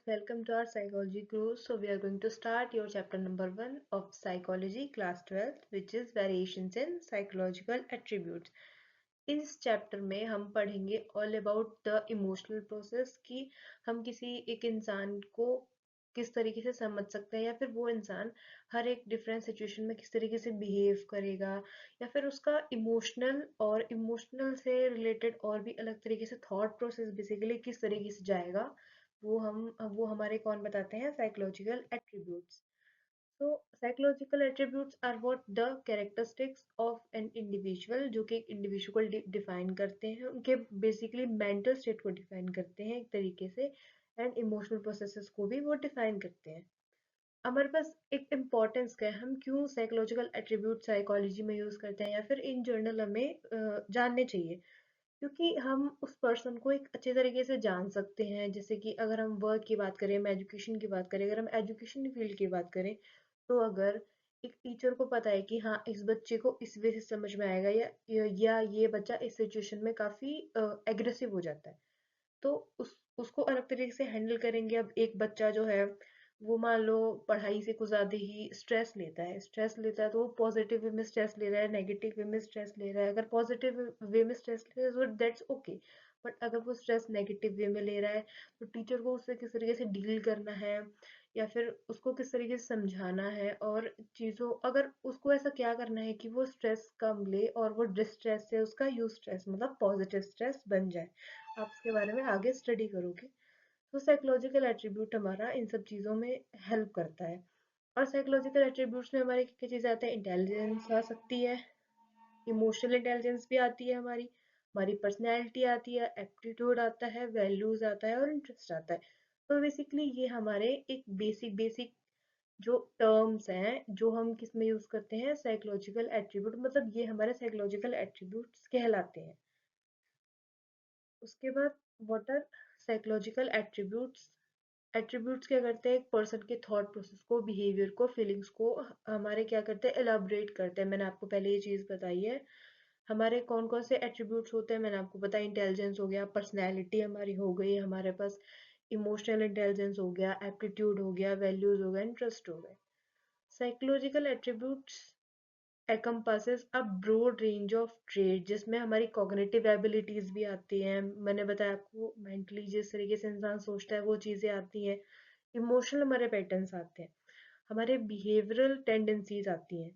welcome to our psychology course. So we are going to start your chapter number 1 of psychology class 12th, which is variations in psychological attributes. इस chapter में हम पढ़ेंगे all about the emotional process कि हम किसी एक इंसान को किस तरीके से समझ सकते हैं या फिर वो इंसान हर एक डिफरेंट सिचुएशन में किस तरीके से बिहेव करेगा या फिर उसका इमोशनल और इमोशनल से रिलेटेड और भी अलग तरीके से थॉट प्रोसेस बेसिकली किस तरीके से जाएगा वो हमारे कौन बताते हैं psychological attributes. So psychological attributes are what the characteristics of an individual जो कि एक इंडिविजुअल डिफाइन करते हैं उनके बेसिकली मेंटल स्टेट को डिफाइन करते हैं एक तरीके से एंड इमोशनल प्रोसेसेस को भी वो डिफाइन करते हैं. हमारे पास एक इम्पोर्टेंस का है हम क्यों साइकोलॉजिकल एट्रीब्यूट साइकोलॉजी में यूज करते हैं या फिर इन जनरल हमें जानने चाहिए क्योंकि हम उस पर्सन को एक अच्छे तरीके से जान सकते हैं. जैसे कि अगर हम वर्क की बात करें, हम एजुकेशन की बात करें, अगर हम एजुकेशन फील्ड की बात करें तो अगर एक टीचर को पता है कि हाँ इस बच्चे को इस वे से समझ में आएगा या ये बच्चा इस सिचुएशन में काफी एग्रेसिव हो जाता है तो उसको अलग तरीके से हैंडल करेंगे. अब एक बच्चा जो है वो मान लो पढ़ाई से कुछ ज्यादा ही स्ट्रेस लेता है तो वो पॉजिटिव वे में स्ट्रेस ले रहा है, नेगेटिव वे में स्ट्रेस ले रहा है. अगर पॉजिटिव वे में स्ट्रेस ले रहा है तो दैट्स ओके, बट अगर वो स्ट्रेस नेगेटिव वे में ले रहा है तो टीचर को उससे किस तरीके से डील करना है या फिर उसको किस तरीके से समझाना है और चीज़ों अगर उसको ऐसा क्या करना है कि वो स्ट्रेस कम ले और वो डिस्ट्रेस से उसका यूज स्ट्रेस मतलब पॉजिटिव स्ट्रेस बन जाए. आप इसके बारे में आगे स्टडी करोगे तो साइकोलॉजिकल एट्रीब्यूट हमारा इन सब चीज़ों में हेल्प करता है. और साइकोलॉजिकल एट्रीब्यूट्स में हमारी क्या चीज़ आते हैं, इंटेलिजेंस आ सकती है, इमोशनल इंटेलिजेंस भी आती है, हमारी पर्सनैलिटी आती है, एप्टीट्यूड आता है, वैल्यूज आता है और इंटरेस्ट आता है. तो बेसिकली ये हमारे एक बेसिक बेसिक जो टर्म्स हैं जो हम किस में यूज करते हैं साइकोलॉजिकल एट्रीब्यूट मतलब ये हमारे साइकोलॉजिकल एट्रीब्यूट्स कहलाते हैं. उसके बाद what are psychological attributes. Attributes क्या करते हैं, एक पर्सन के थॉट प्रोसेस को, बिहेवियर को, फीलिंग्स को हमारे क्या करते हैं एलाबरेट करते हैं. मैंने आपको पहले ये चीज़ बताई है. हमारे कौन कौन से एट्रीब्यूट्स होते हैं मैंने आपको बताया. इंटेलिजेंस हो गया, पर्सनैलिटी हमारी हो गई, हमारे पास इमोशनल इंटेलिजेंस हो गया, एप्टीट्यूड हो गया, वैल्यूज हो गया, इंटरेस्ट हो गए. Psychological attributes encompasses a broad range of traits जिसमें हमारी cognitive abilities भी आती हैं. मैंने बताया आपको मेंटली जिस तरीके से इंसान सोचता है वो चीज़ें आती हैं, इमोशनल हमारे पैटर्न्स आते हैं, हमारे बिहेवियरल टेंडेंसीज आती हैं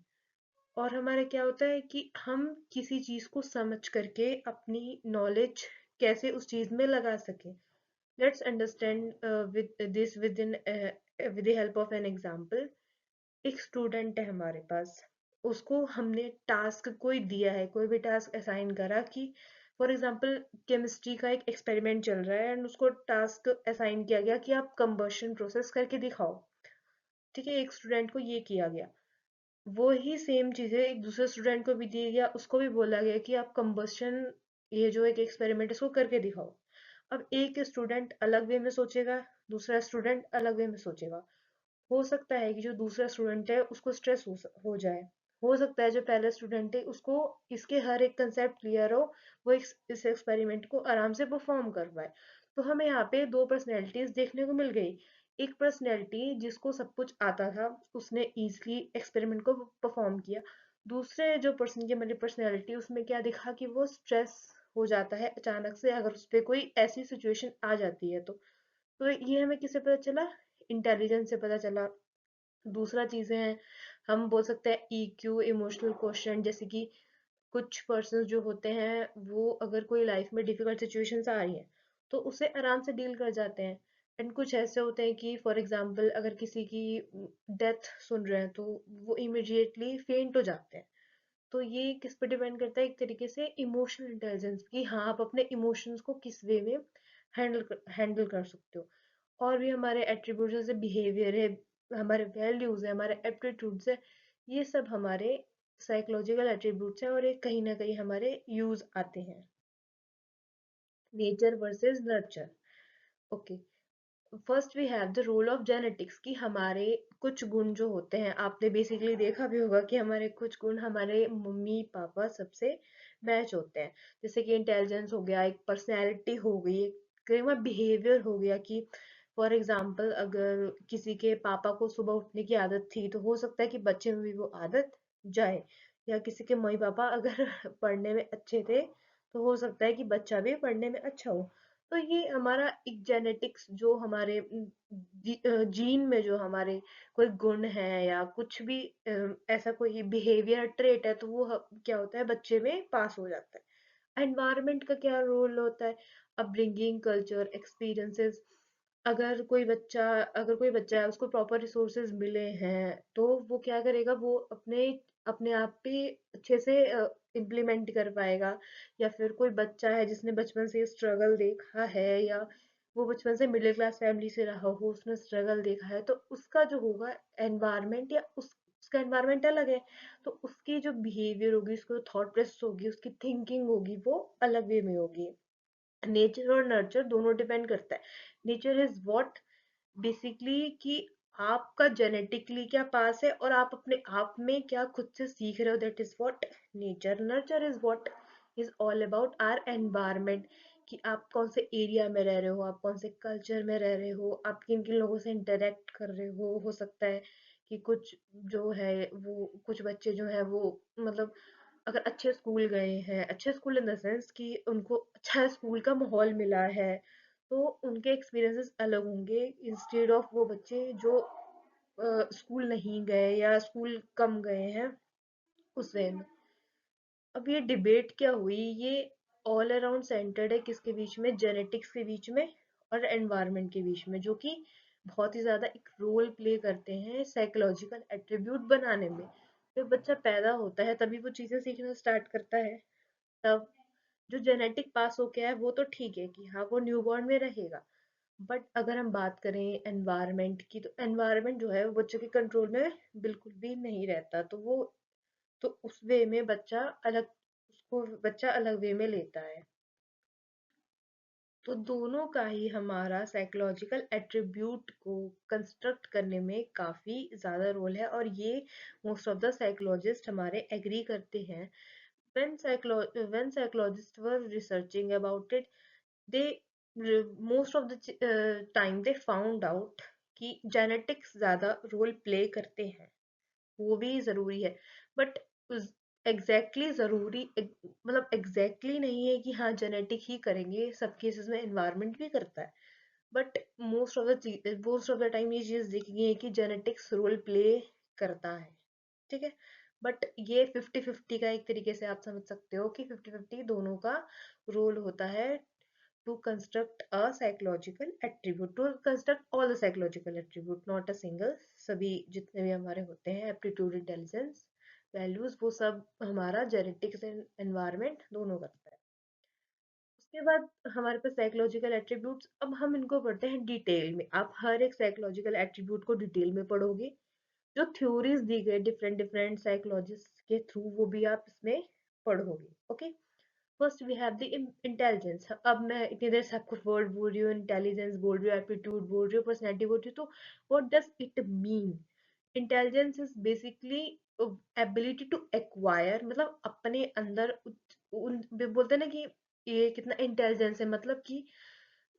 और हमारे क्या होता है कि हम किसी चीज़ को समझ करके अपनी नॉलेज कैसे उस चीज़ में लगा सकें. Let's understand with the help of an example. एक स्टूडेंट है हमारे पास, उसको हमने टास्क कोई दिया है, कोई भी टास्क असाइन करा कि फॉर एग्जांपल केमिस्ट्री का एक एक्सपेरिमेंट चल रहा है एंड उसको टास्क असाइन किया गया कि आप कंबशन प्रोसेस करके दिखाओ. ठीक है, एक स्टूडेंट को ये किया गया, वो ही सेम चीजें एक दूसरे स्टूडेंट को भी दिया गया, उसको भी बोला गया कि आप कंबशन ये जो एक एक्सपेरिमेंट है इसको करके दिखाओ. अब एक स्टूडेंट अलग वे में सोचेगा, दूसरा स्टूडेंट अलग वे में सोचेगा. हो सकता है कि जो दूसरा स्टूडेंट है उसको स्ट्रेस हो जाए, हो सकता है जो पहला स्टूडेंट है उसको इसके हर एक कंसेप्ट क्लियर हो, वो इस एक्सपेरिमेंट को आराम से परफॉर्म कर पाए. तो हमें यहाँ पे दो पर्सनैलिटीज देखने को मिल गई. एक पर्सनैलिटी जिसको सब कुछ आता था, उसने इजीली एक्सपेरिमेंट को परफॉर्म किया. दूसरे जो पर्सन की हमारी पर्सनैलिटी, उसमें क्या दिखा कि वो स्ट्रेस हो जाता है अचानक से अगर उस पर कोई ऐसी सिचुएशन आ जाती है तो ये हमें किससे पता चला, इंटेलिजेंस से पता चला. दूसरा चीजें हैं, हम बोल सकते हैं ईक्यू, इमोशनल क्वेश्चन, जैसे कि कुछ पर्सन जो होते हैं वो अगर कोई लाइफ में डिफिकल्ट सिचुएशंस आ रही हैं तो उसे आराम से डील कर जाते हैं. एंड कुछ ऐसे होते हैं कि फॉर एग्जांपल अगर किसी की डेथ सुन रहे हैं तो वो इमिडिएटली फेंट हो जाते हैं. तो ये किस पे डिपेंड करता है, एक तरीके से इमोशनल इंटेलिजेंस कि हाँ आप अपने इमोशंस को किस वे में हैंडल कर सकते हो. और भी हमारे एट्रीब्यूट जैसे बिहेवियर है, हमारे वैल्यूज है, हमारे एप्टीट्यूड्स है, ये सब हमारे साइकोलॉजिकल एट्रीब्यूट्स हैं और ये कहीं ना कहीं हमारे यूज आते हैं. Nature versus nurture. Okay, first we have the role of genetics कि हमारे कुछ गुण जो होते हैं, आपने बेसिकली देखा भी होगा कि हमारे कुछ गुण हमारे मम्मी पापा सबसे मैच होते हैं. जैसे कि इंटेलिजेंस हो गया, एक पर्सनैलिटी हो गई, एक बिहेवियर हो गया कि फॉर एग्जाम्पल अगर किसी के पापा को सुबह उठने की आदत थी तो हो सकता है कि बच्चे में भी वो आदत जाए, या किसी के मम्मी पापा अगर पढ़ने में अच्छे थे तो हो सकता है कि बच्चा भी पढ़ने में अच्छा हो। तो ये हमारा एक जेनेटिक्स जो हमारे जीन में जो हमारे कोई गुण है या कुछ भी ऐसा कोई बिहेवियर ट्रेट है तो वो क्या होता है बच्चे में पास हो जाता है। एनवायरनमेंट का क्या रोल होता है, अपब्रिंगिंग, कल्चर, एक्सपीरियंसेस। अगर कोई बच्चा है उसको प्रॉपर रिसोर्सेज मिले हैं तो वो क्या करेगा, वो अपने अपने आप पे अच्छे से इम्प्लीमेंट कर पाएगा। या फिर कोई बच्चा है जिसने बचपन से स्ट्रगल देखा है, या वो बचपन से मिडिल क्लास फैमिली से रहा हो, उसने स्ट्रगल देखा है, तो उसका जो होगा एनवायरनमेंट या उसका एनवायरनमेंट अलग है, तो उसकी जो बिहेवियर होगी, उसको थॉट प्रोसेस होगी, उसकी थिंकिंग होगी, वो अलग वे में होगी। नेचर और नर्चर दोनों डिपेंड करता है। नेचर इज व्हाट, बेसिकली कि आपका जेनेटिकली क्या पास है और आप अपने आप में क्या खुद से सीख रहे हो, that is what nature. Nurture is what is all about our environment, कि आप कौन से एरिया में रह रहे हो, आप कौन से कल्चर में रह रहे हो, आप किन किन लोगों से इंटरेक्ट कर रहे हो सकता है कि कुछ जो है वो कुछ बच्चे जो है वो मतलब अगर अच्छे स्कूल गए हैं, अच्छे स्कूल इन द सेंस कि उनको अच्छा स्कूल का माहौल मिला है, तो उनके एक्सपीरियंसेस अलग होंगे इंस्टेड ऑफ वो बच्चे जो स्कूल नहीं गए या स्कूल कम गए हैं उस वे में। अब ये डिबेट क्या हुई, ये ऑल अराउंड सेंटर्ड है किसके बीच में, जेनेटिक्स के बीच में और एनवायरनमेंट के बीच में, जो कि बहुत ही ज्यादा एक रोल प्ले करते हैं साइकोलॉजिकल एट्रीब्यूट बनाने में। जब बच्चा पैदा होता है तभी वो चीजें सीखना स्टार्ट करता है। तब जो जेनेटिक पास हो गया है वो तो ठीक है कि हाँ वो न्यूबॉर्न में रहेगा, बट अगर हम बात करें एनवायरनमेंट की तो एनवायरनमेंट जो है वो बच्चे के कंट्रोल में बिल्कुल भी नहीं रहता, तो वो तो उस वे में बच्चा अलग वे में लेता है। तो दोनों का ही हमारा साइकोलॉजिकल एट्रीब्यूट को कंस्ट्रक्ट करने में काफी ज्यादा रोल है, और ये मोस्ट ऑफ द साइकोलॉजिस्ट हमारे एग्री करते हैं। when psychologists were researching about it, they most of the time they found out कि जेनेटिक्स ज्यादा रोल प्ले करते हैं, वो भी जरूरी है, बट एग्जैक्टली मतलब एग्जैक्टली नहीं है कि हाँ जेनेटिक ही करेंगे, सब केसेस में एनवायरनमेंट भी करता है, but most of the time ये चीज देखी गई है कि जेनेटिक्स रोल प्ले करता है। ठीक है, बट ये 50-50 का एक तरीके से आप समझ सकते हो कि 50-50 दोनों का रोल होता है to construct a psychological attribute, to construct all the psychological attribute, not a single। सभी जितने भी हमारे होते हैं एप्टीट्यूड, इंटेलिजेंस, वैल्यूज, वो सब हमारा जेनेटिक्स एंड एनवायरनमेंट दोनों करता है। उसके बाद हमारे पास साइकोलॉजिकल एट्रीब्यूट्स, अब हम इनको पढ़ते हैं डिटेल में। आप हर एक साइकोलॉजिकल एट्रीब्यूट को डिटेल में पढ़ोगे, जो थ्योरीज दी गई डिफरेंट डिफरेंट साइकोलॉजिस्ट के थ्रू वो भी आप इसमें पढ़ोगे। Okay, first we have the intelligence. अब मैं इतनी देर से आपको वर्ड बोल रही हूँ, इंटेलिजेंस बोल रही हूँ, एप्टीट्यूड बोल रही हूँ, पर्सनैलिटी बोल रही हूँ, तो what does it mean? Intelligence is basically ability to acquire, मतलब अपने अंदर बोलते हैं ना कि ये कितना इंटेलिजेंस है, मतलब कि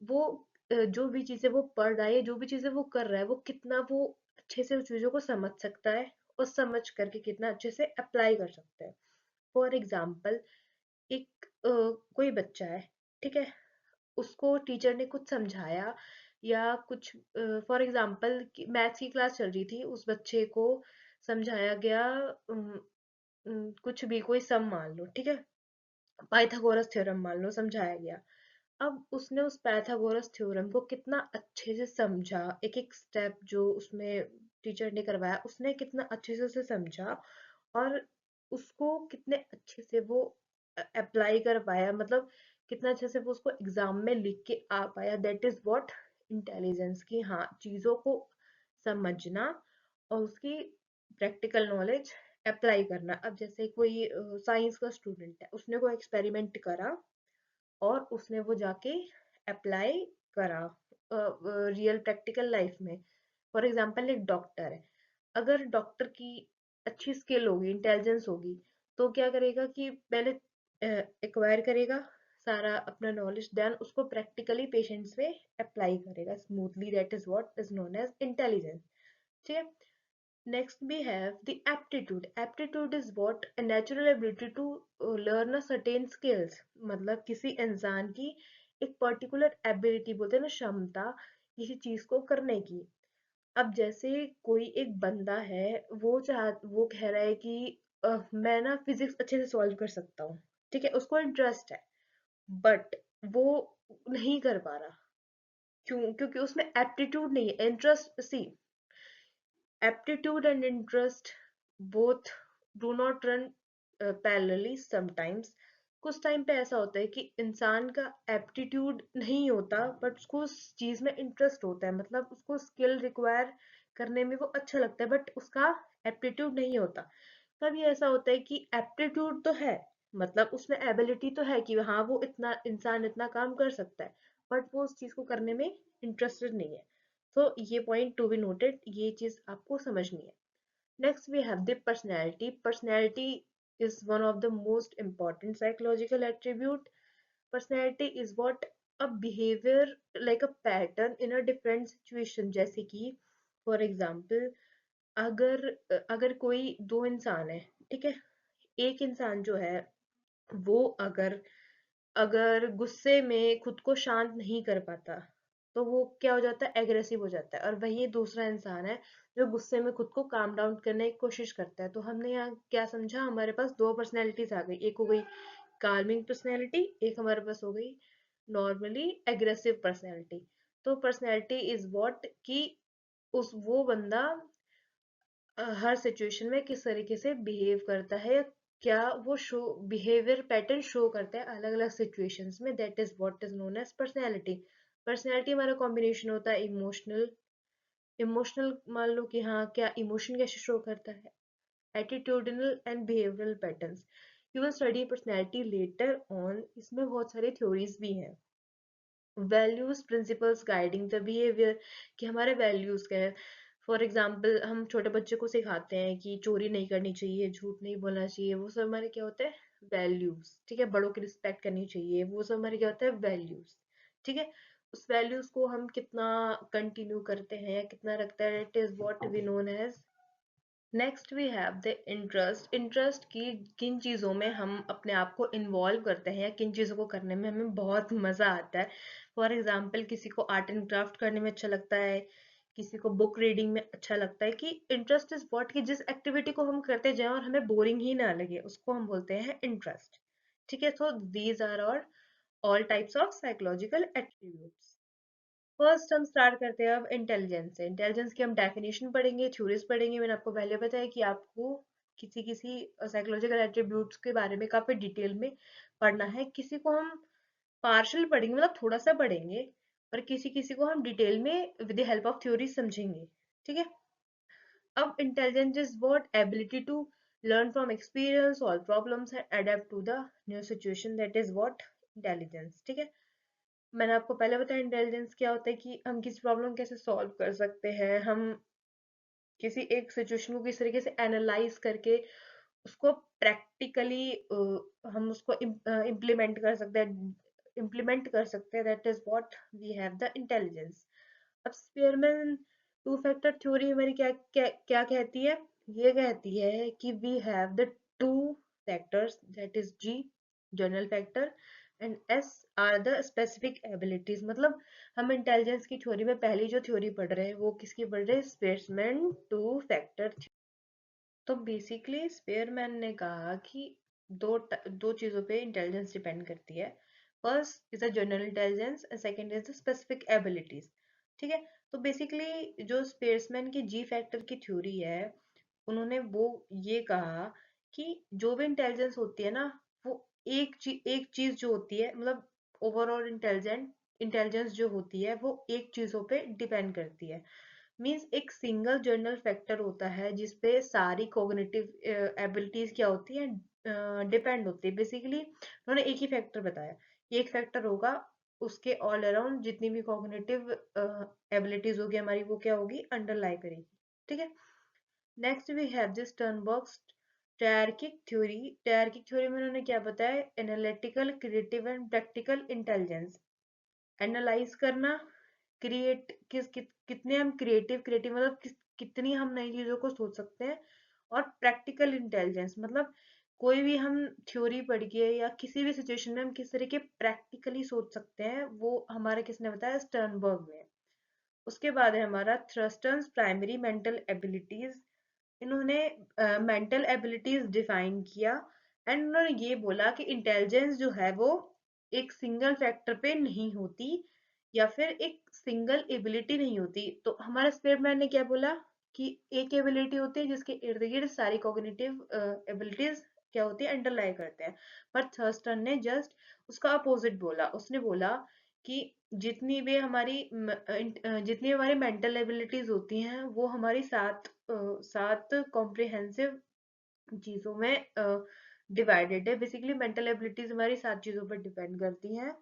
वो जो भी चीजें वो पढ़ रहा है, जो भी चीजें वो कर रहा है, वो कितना वो अच्छे से उस चीजों को समझ सकता है और समझ करके कितना अच्छे से अप्लाई कर सकता है। फॉर एग्जाम्पल, एक कोई बच्चा है, ठीक है, उसको टीचर ने कुछ समझाया या कुछ, फॉर एग्जाम्पल मैथ्स की क्लास चल रही थी, उस बच्चे को समझाया गया कुछ भी कोई सम मान लो, ठीक है, पाइथागोरस थ्योरम मान लो समझाया गया। अब उसने उस पाइथागोरस थ्योरम को कितना अच्छे से समझा, एक एक स्टेप जो उसमें टीचर ने करवाया उसने कितना अच्छे से उसे समझा, और उसको कितने अच्छे से वो अप्लाई कर पाया, मतलब कितना अच्छे से वो उसको एग्जाम में लिख के आ पाया, दैट इज व्हाट इंटेलिजेंस। की हाँ चीजों को समझना और उसकी प्रैक्टिकल नॉलेज अप्लाई करना। अब जैसे कोई साइंस का स्टूडेंट है, उसने कोई एक्सपेरिमेंट करा और उसने वो जाके अप्लाई करा रियल प्रैक्टिकल लाइफ में। फॉर एग्जांपल एक डॉक्टर है, अगर डॉक्टर की अच्छी स्किल होगी, इंटेलिजेंस होगी, तो क्या करेगा कि पहले एक्वायर करेगा, सारा अपना नॉलेज देन उसको प्रैक्टिकली पेशेंट्स में अप्लाई करेगा smoothly, that is what is known as intelligence. ठीक है। Next we have the aptitude. Aptitude is what? A natural ability to learn a certain skills. मतलब किसी इंसान की एक पर्टिकुलर एबिलिटी, बोलते हैं ना क्षमता, किसी चीज को करने की। अब जैसे कोई एक बंदा है, वो कह रहा है कि मैं ना फिजिक्स अच्छे से सॉल्व कर सकता हूँ। ठीक है, उसको इंटरेस्ट है, बट वो नहीं कर पा रहा। क्यों? क्योंकि उसमें एप्टीट्यूड नहीं है। Interest, see, aptitude and interest both do not run parallelly sometimes। कुछ टाइम पे ऐसा होता है कि इंसान का एप्टीट्यूड नहीं होता बट उसको उस चीज में इंटरेस्ट होता है, मतलब उसको स्किल रिक्वायर करने में वो अच्छा लगता है बट उसका एप्टीट्यूड नहीं होता। कभी ऐसा होता है कि एप्टीट्यूड तो है, मतलब उसमें एबिलिटी तो है कि हाँ वो इतना इंसान इतना काम कर सकता है, बट वो उस चीज को करने में इंटरेस्टेड नहीं है। तो ये पॉइंट टू बी नोटेड, ये चीज आपको समझनी है। Next we have the personality. Personality is one of the most important psychological attribute. Personality is what? A behavior like a pattern in a different situation। जैसे कि फॉर एग्जाम्पल, अगर अगर कोई दो इंसान है, ठीक है, एक इंसान जो है वो अगर अगर गुस्से में खुद को शांत नहीं कर पाता तो वो क्या हो जाता है? एग्रेसिव हो जाता है। और वही दूसरा इंसान है जो गुस्से में खुद को काम डाउन करने की कोशिश करता है। तो हमने यहाँ क्या समझा? हमारे पास दो पर्सनैलिटीज आ गई, एक हो गई काल्मिंग पर्सनैलिटी, एक हमारे पास हो गई नॉर्मली एग्रेसिव पर्सनैलिटी। तो पर्सनैलिटी इज व्हाट कि उस वो बंदा हर सिचुएशन में किस तरीके से बिहेव करता है, या क्या वो शो बिहेवियर पैटर्न शो करता है अलग अलग सिचुएशंस में, that is what is known as personality. Personality हमारा कॉम्बिनेशन होता है इमोशनल। इमोशनल मान लो कि हाँ, क्या इमोशन कैसे शो करता है, attitudinal and behavioural patterns. You will study personality later on, इसमें बहुत सारी थ्योरीज भी हैं। Values principles guiding the behaviour, कि हमारे वैल्यूज क्या है। फॉर एग्जाम्पल, हम छोटे बच्चे को सिखाते हैं कि चोरी नहीं करनी चाहिए, झूठ नहीं बोलना चाहिए, वो सब हमारे क्या होते हैं? वैल्यूज। ठीक है, बड़ों की रिस्पेक्ट करनी चाहिए, वो सब हमारे क्या होता है? वैल्यूज। ठीक है, उस वैल्यूज को हम कितना कंटिन्यू करते हैं या कितना रखते हैं, it is what we known as. Next we have the interest. Interest की किन चीज़ों में हम अपने आप को इन्वॉल्व करते हैं या किन चीज़ों को करने में हमें बहुत मज़ा आता है। फॉर एग्जाम्पल, किसी को आर्ट एंड क्राफ्ट करने में अच्छा लगता है, किसी को बुक रीडिंग में अच्छा लगता है। कि इंटरेस्ट इज व्हाट कि जिस एक्टिविटी को हम करते जाएं और हमें बोरिंग ही ना लगे, उसको हम बोलते हैं इंटरेस्ट। ठीक है, so these are all types of psychological attributes. First हम स्टार्ट करते हैं अब इंटेलिजेंस से। इंटेलिजेंस की हम डेफिनेशन पढ़ेंगे, थ्योरीज पढ़ेंगे। मैंने आपको पहले बताया कि आपको किसी किसी साइकोलॉजिकल एट्रीब्यूट्स के बारे में काफी डिटेल में पढ़ना है। किसी को हम पार्शियल पढ़ेंगे, मतलब थोड़ा सा पढ़ेंगे, और किसी किसी को हम डिटेल में with the help of theory समझेंगे। ठीक है। अब intelligence is what? Ability to learn from experience, solve problems and adapt to the new situation, that is what intelligence। ठीक है, मैंने आपको पहले बताया इंटेलिजेंस क्या होता है कि हम किसी प्रॉब्लम कैसे सॉल्व कर सकते हैं, हम किसी एक सिचुएशन को किस तरीके से एनालाइज करके उसको प्रैक्टिकली हम उसको इम्प्लीमेंट कर सकते हैं, that is what we have the intelligence. अब स्पीयरमैन टू फैक्टर थ्योरी हमारी क्या क्या क्या कहती है? ये कहती है कि we have the two factors, that is G general factor and S are the specific abilities. मतलब हम इंटेलिजेंस की थ्योरी में पहली जो थ्योरी पढ़ रहे हैं वो किसकी पढ़ रहे हैं? Spearman two factor. तो बेसिकली स्पेयरमैन ने कहा कि दो चीजों पे इंटेलिजेंस डिपेंड करती है। First is a general intelligence and second is the specific abilities. ठीक है, तो बेसिकली जो स्पेयरमैन की जी फैक्टर की थ्योरी है, उन्होंने वो ये कहा कि जो भी इंटेलिजेंस होती है ना, वो एक चीज जो होती है, मतलब ओवरऑल इंटेलिजेंस जो होती है वो एक चीजों पे डिपेंड करती है। मीन्स एक सिंगल जर्नल फैक्टर होता है जिसपे सारी कॉग्निटिव एबिलिटीज क्या होती है? डिपेंड होती है। बेसिकली उन्होंने एक ही फैक्टर बताया, एक फैक्टर होगा, उसके ऑल अराउंड जितनी भी कॉग्निटिव एबिलिटीज होगी हमारी, वो क्या होगी? अंडरलाई करेगी। ठीक है। Next we have this turn box. Triarchic theory में उन्होंने क्या बताया? Analytical, creative and practical intelligence. Analyse करना, कितने हम क्रिएटिव मतलब कितनी हम नई चीजों को सोच सकते हैं। और प्रैक्टिकल इंटेलिजेंस मतलब कोई भी हम थ्योरी पढ़ के या किसी भी सिचुएशन में हम किस तरीके प्रैक्टिकली सोच सकते हैं, वो हमारा किसने बताया? स्टर्नबर्ग ने। उसके बाद है हमारा थ्रस्टन्स प्राइमरी मेंटल एबिलिटीज। इन्होंने मेंटल एबिलिटीज डिफाइन किया एंड उन्होंने ये बोला कि इंटेलिजेंस जो है वो एक सिंगल फैक्टर पे नहीं होती या फिर एक सिंगल एबिलिटी नहीं होती। तो हमारे स्टेटमेंट ने क्या बोला कि एक एबिलिटी होती है जिसके इर्द गिर्द सारी कॉग्निटिव एबिलिटीज क्या होती है? अंडरलाई करते हैं। पर थर्स्टन ने जस्ट उसका अपोजिट बोला। उसने बोला कि जितनी हमारी मेंटल एबिलिटीज होती हैं वो हमारी सात कॉम्प्रिहेंसिव चीजों में डिवाइडेड है। बेसिकली मेंटल एबिलिटीज हमारी 7 चीजों पर डिपेंड करती हैं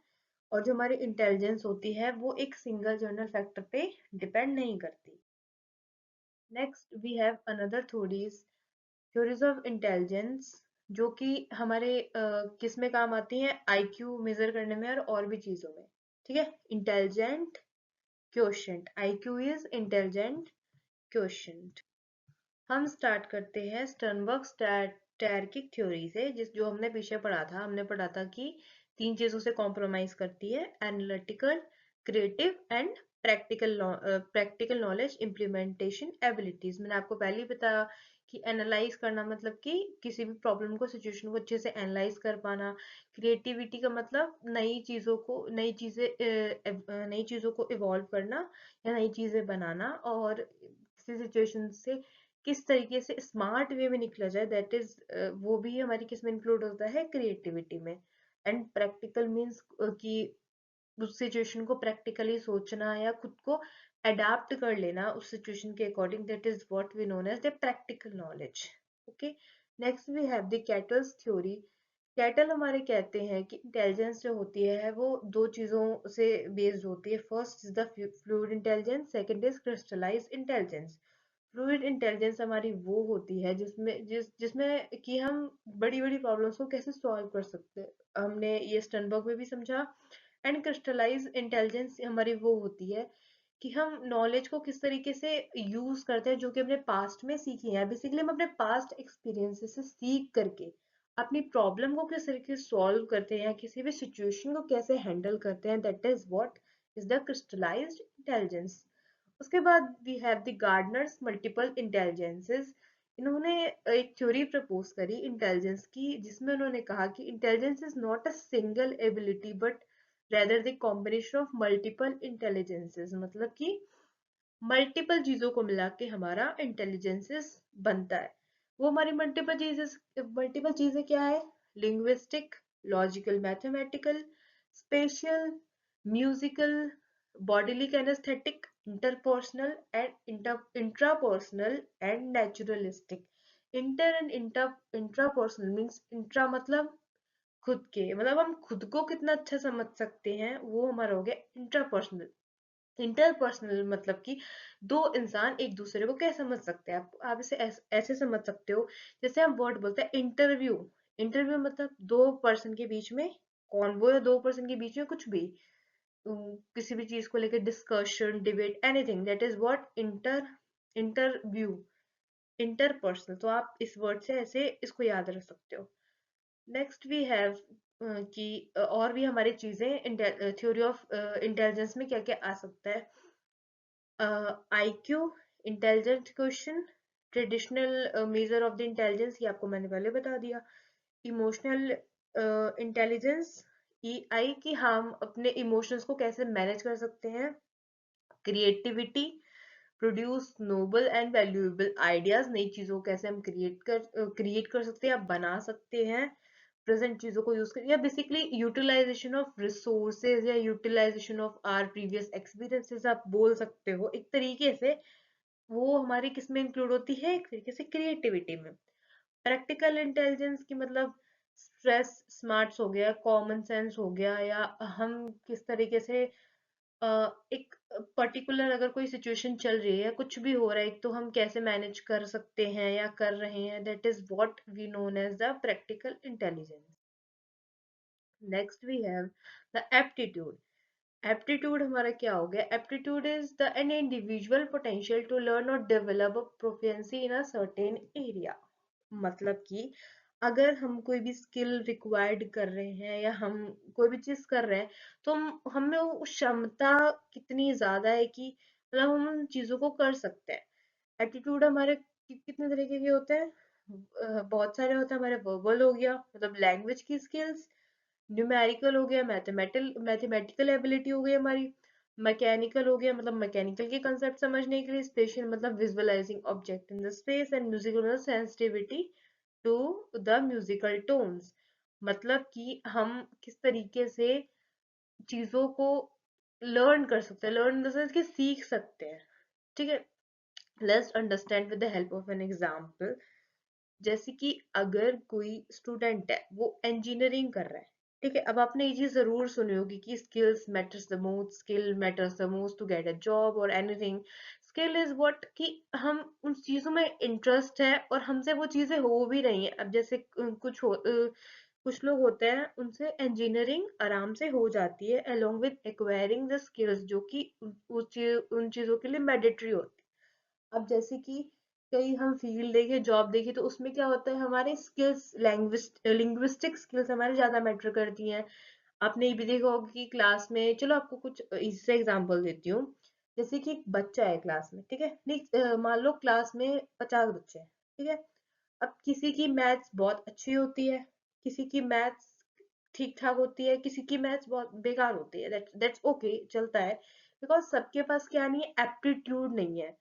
और जो हमारी इंटेलिजेंस होती है वो एक सिंगल जनरल फैक्टर पे डिपेंड नहीं करती। Next we have another theories of intelligence जो कि हमारे किस में काम आती हैं? आईक्यू मेजर करने में और भी चीजों में। ठीक है, intelligent quotient. IQ is intelligent quotient. हम स्टार्ट करते हैं स्टर्नबर्ग टायर्किक थ्योरी से, जो हमने पीछे पढ़ा था। हमने पढ़ा था कि 3 चीजों से कॉम्प्रोमाइज करती है: analytical, creative and practical knowledge implementation abilities. मैंने आपको पहले ही बताया कि एनालाइज करना मतलब कि किसी भी प्रॉब्लम को, सिचुएशन को अच्छे से एनालाइज कर पाना। क्रिएटिविटी का मतलब नई चीजों को इवॉल्व करना या नई चीजें बनाना और किसी सिचुएशन से किस तरीके से स्मार्ट वे में निकला जाए, दैट इज वो भी हमारी किस में इंक्लूड होता है? क्रिएटिविटी में। एंड प्रैक्टिकल मीन्स कि उस सिचुएशन को प्रैक्टिकली सोचना या खुद को अडाप्ट कर लेना उस सिचुएशन के according, that is what we known as the practical knowledge. Okay, next we have the Cattell's theory. Cattell हमारे कहते हैं कि इंटेलिजेंस जो होती है वो 2 चीजों से बेस्ड होती है। First is the fluid intelligence, second is crystallised intelligence. Fluid intelligence हमारी वो होती है जिसमें कि हम बड़ी बड़ी प्रॉब्लम्स को कैसे सॉल्व कर सकते हैं। हमने ये स्टनबर्ग में भी समझा। एंड क्रिस्टलाइज इंटेलिजेंस हमारी वो होती है कि हम नॉलेज को किस तरीके से यूज करते हैं जो कि हमने पास्ट में सीखी है। बेसिकली हम अपने पास्ट एक्सपीरियंसेस से सीख करके अपनी प्रॉब्लम को किस तरीके से सॉल्व करते हैं या किसी भी सिचुएशन को कैसे हैंडल करते हैं, that is what is the crystallised intelligence. उसके बाद we have the Gardner's multiple intelligences. इन्होंने एक थ्योरी प्रपोज करी इंटेलिजेंस की जिसमें उन्होंने कहा कि intelligence is not a single ability but rather the combination of multiple intelligences. मतलब कि मल्टीपल चीजों को मिला के हमारा इंटेलिजेंसेस बनता है। वो हमारी मल्टीपल चीजें क्या है? Linguistic, logical, mathematical, spatial, musical, bodily kinaesthetic, interpersonal and intrapersonal and naturalistic. Inter and intrapersonal means intra मतलब खुद के, मतलब हम खुद को कितना अच्छा समझ सकते हैं, वो हमारा हो गया इंटरपर्सनल। इंटरपर्सनल मतलब कि दो इंसान एक दूसरे को कैसे समझ सकते हैं। आप इसे ऐसे समझ सकते हो जैसे हम वर्ड बोलते हैं इंटरव्यू। इंटरव्यू मतलब दो पर्सन के बीच में, कौन वो, या दो पर्सन के बीच में कुछ भी किसी भी चीज को लेकर discussion, debate, anything, that is what interview, interpersonal. तो आप इस वर्ड से ऐसे इसको याद रख सकते हो। नेक्स्ट वी हैव कि और भी हमारी चीजें थ्योरी ऑफ इंटेलिजेंस में क्या क्या आ सकता है। IQ, intelligent question, traditional measure of the intelligence, ये आपको मैंने पहले बता दिया। इमोशनल इंटेलिजेंस, ईआई, कि हम अपने इमोशंस को कैसे मैनेज कर सकते हैं। Creativity, produce noble and valuable ideas, नई चीजों को कैसे हम क्रिएट कर सकते हैं, बना सकते हैं प्रेजेंट चीजों को यूज कर, या बेसिकली यूटिलाइजेशन ऑफ रिसोर्सेज या utilisation of our previous experiences आप बोल सकते हो एक तरीके से। वो हमारी किस में इंक्लूड होती है? एक तरीके से क्रिएटिविटी में। प्रैक्टिकल इंटेलिजेंस की मतलब स्ट्रेस स्मार्ट्स हो गया, कॉमन सेंस हो गया, या हम किस तरीके से एक पर्टिकुलर अगर कोई सिचुएशन चल रही है, कुछ भी हो रहा है, तो हम कैसे मैनेज कर सकते हैं या कर रहे हैं, that is what we known as the practical intelligence. Next we have the aptitude. Aptitude हमारा क्या हो गया? Aptitude is the an individual potential to learn और develop a proficiency in a certain area. मतलब कि अगर हम कोई भी स्किल रिक्वायर्ड कर रहे हैं या हम कोई भी चीज कर रहे हैं, तो हम में वो क्षमता कितनी ज्यादा है कि मतलब हम उन चीजों को कर सकते हैं. एटीट्यूड हमारे कितने तरीके के होते हैं? बहुत सारे होते हैं. हमारे वर्बल हो गया, मतलब लैंग्वेज की स्किल्स. न्यूमेरिकल हो गया, मैथमेटिकल एबिलिटी हो गई हमारी. मैकेनिकल हो गया, मतलब मैकेनिकल के कंसेप्ट समझने के लिए. स्पेशल मतलब visualizing object in the space. And musical मतलब sensitivity to the musical tones. मतलब कि हम किस तरीके से चीजों को लर्न कर सकते हैं. लर्न इन द सेंस कि सीख सकते हैं. ठीक है. Let's understand with the help of an example. जैसे कि अगर कोई स्टूडेंट है, वो इंजीनियरिंग कर रहा है. ठीक है. अब आपने ये चीज जरूर सुनी होगी कि skill matters the most to get a job और एनीथिंग. स्किल इज व्हाट कि हम उन चीजों में इंटरेस्ट है और हमसे वो चीजें हो भी रही हैं. अब जैसे कुछ लोग होते हैं, उनसे इंजीनियरिंग आराम से हो जाती है along with acquiring the skills, जो कि उन चीजों के लिए मैंडेटरी होती है. अब जैसे कि कई हम फील्ड देखें, जॉब देखें, तो उसमें क्या होता है, हमारे स्किल्स, लिंग्विस्टिक स्किल्स हमारे ज्यादा मैटर करती हैं. आपने ये भी देखा होगा कि क्लास में, चलो आपको कुछ इजी से एग्जांपल देती हूँ. जैसे कि एक बच्चा है क्लास में. ठीक है. नहीं, मान लो क्लास में 50 बच्चे हैं. ठीक है. अब किसी की मैथ्स बहुत अच्छी होती है, किसी की मैथ्स ठीक ठाक होती है, किसी की मैथ्स बहुत बेकार होती है. दैट्स ओके, चलता है. बिकॉज सबके पास क्या नहीं है, एप्टीट्यूड नहीं है.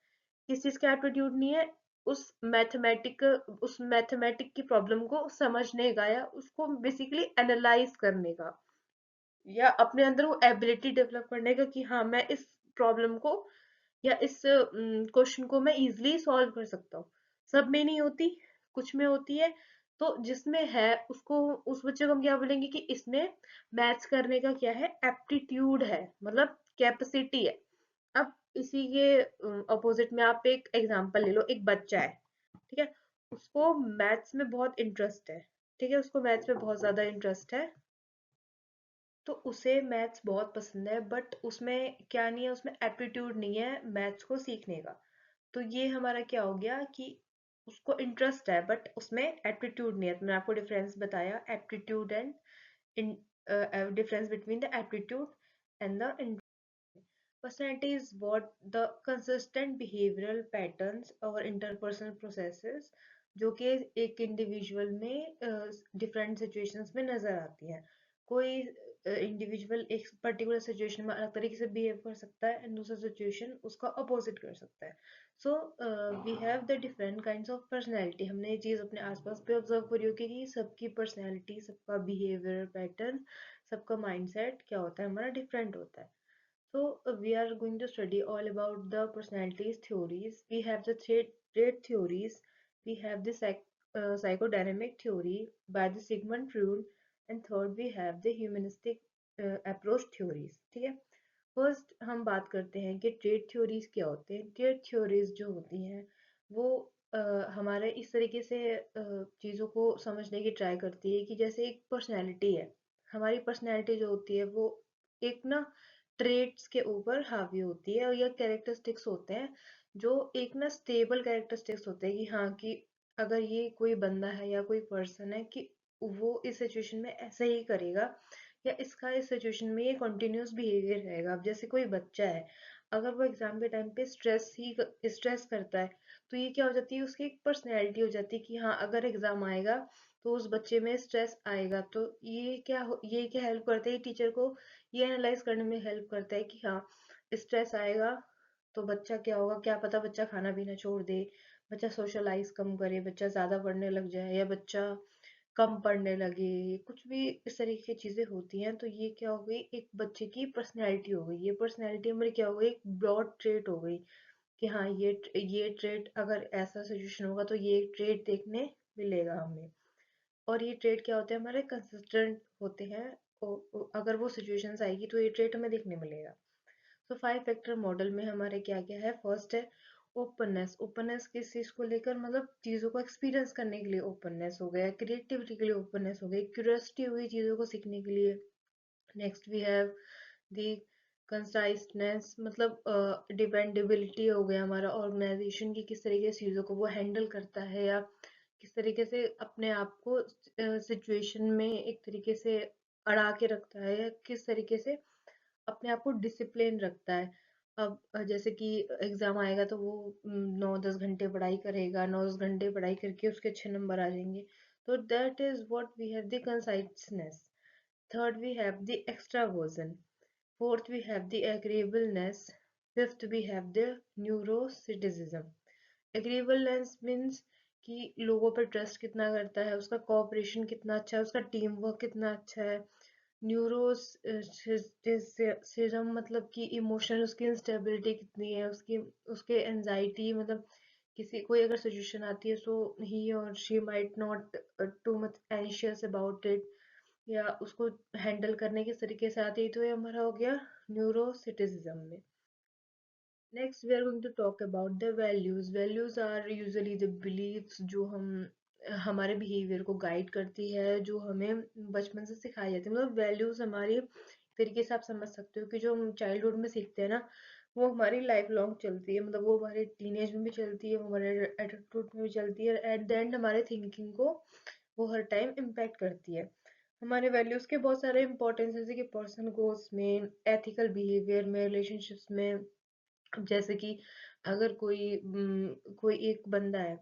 किस चीज का एप्टीट्यूड नहीं है? उस मैथमेटिक की प्रॉब्लम को समझने का, या उसको बेसिकली एनालाइज करने का, या अपने अंदर वो एबिलिटी डेवलप करने का कि हाँ, मैं इस प्रॉब्लम को या इस क्वेश्चन को मैं इजीली सॉल्व कर सकता हूँ. सब में नहीं होती, कुछ में होती है. तो जिसमें है, उसको, उस बच्चे को हम क्या बोलेंगे कि इसमें मैथ्स करने का क्या है, एप्टीट्यूड है, मतलब कैपेसिटी है. अब इसी के अपोजिट में आप एक एग्जांपल ले लो. एक बच्चा है. ठीक है. उसको मैथ्स में बहुत इंटरेस्ट है. ठीक है. उसको मैथ्स में बहुत ज्यादा इंटरेस्ट है. तो उसे मैथ्स बहुत पसंद है, बट उसमें क्या नहीं है, उसमें एप्टीट्यूड नहीं है मैथ्स को सीखने का. तो ये हमारा क्या हो गया कि उसको इंटरेस्ट है बट उसमें एप्टीट्यूड नहीं है. तो मैंने आपको डिफरेंस बताया, aptitude and difference between the aptitude and the. Personality is what the consistent behavioral patterns और interpersonal processes जो कि एक इंडिविजुअल में डिफरेंट सिचुएशंस में नजर आती हैं. कोई इंडिविजुअल एक पर्टिकुलर सिचुएशन में अलग तरीके से बिहेव कर सकता है एंड दूसरा सिचुएशन उसका अपोजिट कर सकता है. So we have the different kinds of personality. हमने ये चीज अपने आसपास पे ऑब्जर्व करी होगी कि सबकी पर्सनैलिटी, सबका बिहेवियर पैटर्न, सबका माइंडसेट क्या होता है, हमारा डिफरेंट होता है. So we are going to study all about the personalities theories. We have the trait theories. We have the psychodynamic theory by the Sigmund Freud, and third we have the humanistic approach theories. ठीक है. First हम बात करते हैं कि trade theories क्या होते हैं. ट्रेड थ्योरीज जो होती हैं वो हमारे इस तरीके से चीज़ों को समझने की ट्राई करती है कि जैसे एक पर्सनैलिटी है. हमारी पर्सनैलिटी जो होती है वो एक ना ट्रेड्स के ऊपर हावी होती है, और ये कैरेक्टरिस्टिक्स होते हैं जो एक ना स्टेबल कैरेक्टरिस्टिक्स होते हैं कि हाँ, कि अगर ये कोई बंदा है या कोई पर्सन है कि वो इस सिचुएशन में ऐसे ही करेगा, या इसका इस सिचुएशन में ये कंटिन्यूस बिहेवियर रहेगा. अब जैसे कोई बच्चा है, अगर वो एग्जाम के टाइम पे स्ट्रेस करता है, तो ये क्या हो जाती है, उसकी एक पर्सनैलिटी हो जाती है कि हाँ, अगर एग्जाम आएगा तो उस बच्चे में स्ट्रेस आएगा. तो ये क्या हेल्प करता है टीचर को, ये एनालाइज करने में हेल्प करता है कि हाँ, स्ट्रेस आएगा तो बच्चा क्या होगा, क्या पता बच्चा खाना पीना छोड़ दे, बच्चा सोशलाइज कम करे, बच्चा ज्यादा पढ़ने लग जाए, या बच्चा कम पढ़ने लगे. कुछ भी इस तरीके की चीजें होती हैं. तो ये क्या हो गई, एक बच्चे की पर्सनैलिटी हो गई. ये पर्सनैलिटी हमारी क्या हो गई, एक ब्रॉड ट्रेट हो गई कि हाँ, ये ट्रेट, अगर ऐसा सिचुएशन होगा तो ये ट्रेट देखने मिलेगा हमें. और ये ट्रेट क्या होते हैं, हमारे कंसिस्टेंट होते हैं. अगर वो सिचुएशंस आएगी तो ये ट्रेट हमें देखने मिलेगा. तो 5 फैक्टर मॉडल में हमारे क्या क्या है? फर्स्ट है ओपननेस। ओपननेस किस चीज को लेकर? मतलब चीजों को एक्सपीरियंस करने के लिए ओपननेस हो गया, क्रिएटिविटी के लिए ओपननेस हो गई, क्यूरियोसिटी हुई चीजों को सीखने के लिए। नेक्स्ट वी हैव दी कंसाइसनेस, मतलब डिपेंडेबिलिटी हो गया हमारा ऑर्गेनाइजेशन की किस तरीके से चीज़ों को वो हैंडल करता है, या किस तरीके से अपने आप को सिचुएशन में एक तरीके से अड़ा के रखता है, या किस तरीके से अपने आप को डिसिप्लिन रखता है। अब जैसे कि एग्जाम आएगा तो वो 9-10 घंटे पढ़ाई करेगा, 9-10 घंटे पढ़ाई करके उसके अच्छे नंबर आ जाएंगे। तो that is what we have the conciseness. Third we have the extraversion. Fourth we have the agreeableness. Fifth we have the neuroticism. Agreeableness means कि लोगों पर ट्रस्ट कितना करता है, उसका कोऑपरेशन कितना अच्छा है, उसका टीम वर्क कितना अच्छा है। न्यूरोसिज्म मतलब कि इमोशनल उसकी इंस्टेबिलिटी कितनी है, उसकी उसके एंजाइटी, मतलब किसी कोई अगर सिचुएशन आती है सो ही और she might not too much anxious about it, या उसको हैंडल करने के तरीके से आती है, तो ये हमारा हो गया न्यूरोसिटिसिज्म में। Next we are going to talk about the values. Values are usually the beliefs जो हम हमारे बिहेवियर को गाइड करती है, जो हमें बचपन से सिखाई जाती है। मतलब वैल्यूज हमारी तरीके से आप समझ सकते हो कि जो हम चाइल्डहुड में सीखते हैं ना, वो हमारी लाइफ लॉन्ग चलती है। मतलब वो हमारे टीनेज में भी चलती है, वो हमारे एडल्टहुड में भी चलती है, एट द एंड हमारे थिंकिंग को वो हर टाइम इम्पैक्ट करती है। हमारे वैल्यूज के बहुत सारे इंपॉर्टेंस, जैसे कि पर्सनल गोल्स में, एथिकल बिहेवियर में, रिलेशनशिप्स में। जैसे कि अगर कोई एक बंदा है,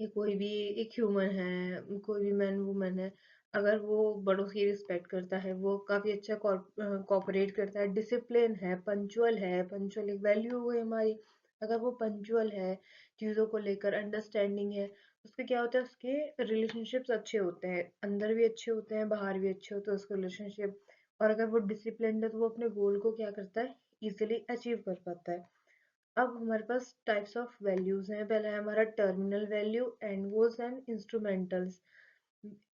या कोई भी एक ह्यूमन है, कोई भी मैन वुमन है, अगर वो बड़ों की रिस्पेक्ट करता है, वो काफी अच्छा कोऑपरेट करता है, डिसिप्लिन है, पंचुअल एक वैल्यू हो गई हमारी। अगर वो पंचुअल है, चीजों को लेकर अंडरस्टैंडिंग है, उसके क्या होता है, उसके रिलेशनशिप्स अच्छे होते हैं, अंदर भी अच्छे होते हैं, बाहर भी अच्छे होते हैं उसके रिलेशनशिप। और अगर वो डिसिप्लिन है तो वो अपने गोल को क्या करता है, इजिली अचीव कर पाता है। अब हमारे पास टाइप्स ऑफ वैल्यूज हैं। पहला है हमारा terminal value, and goals and instrumentals.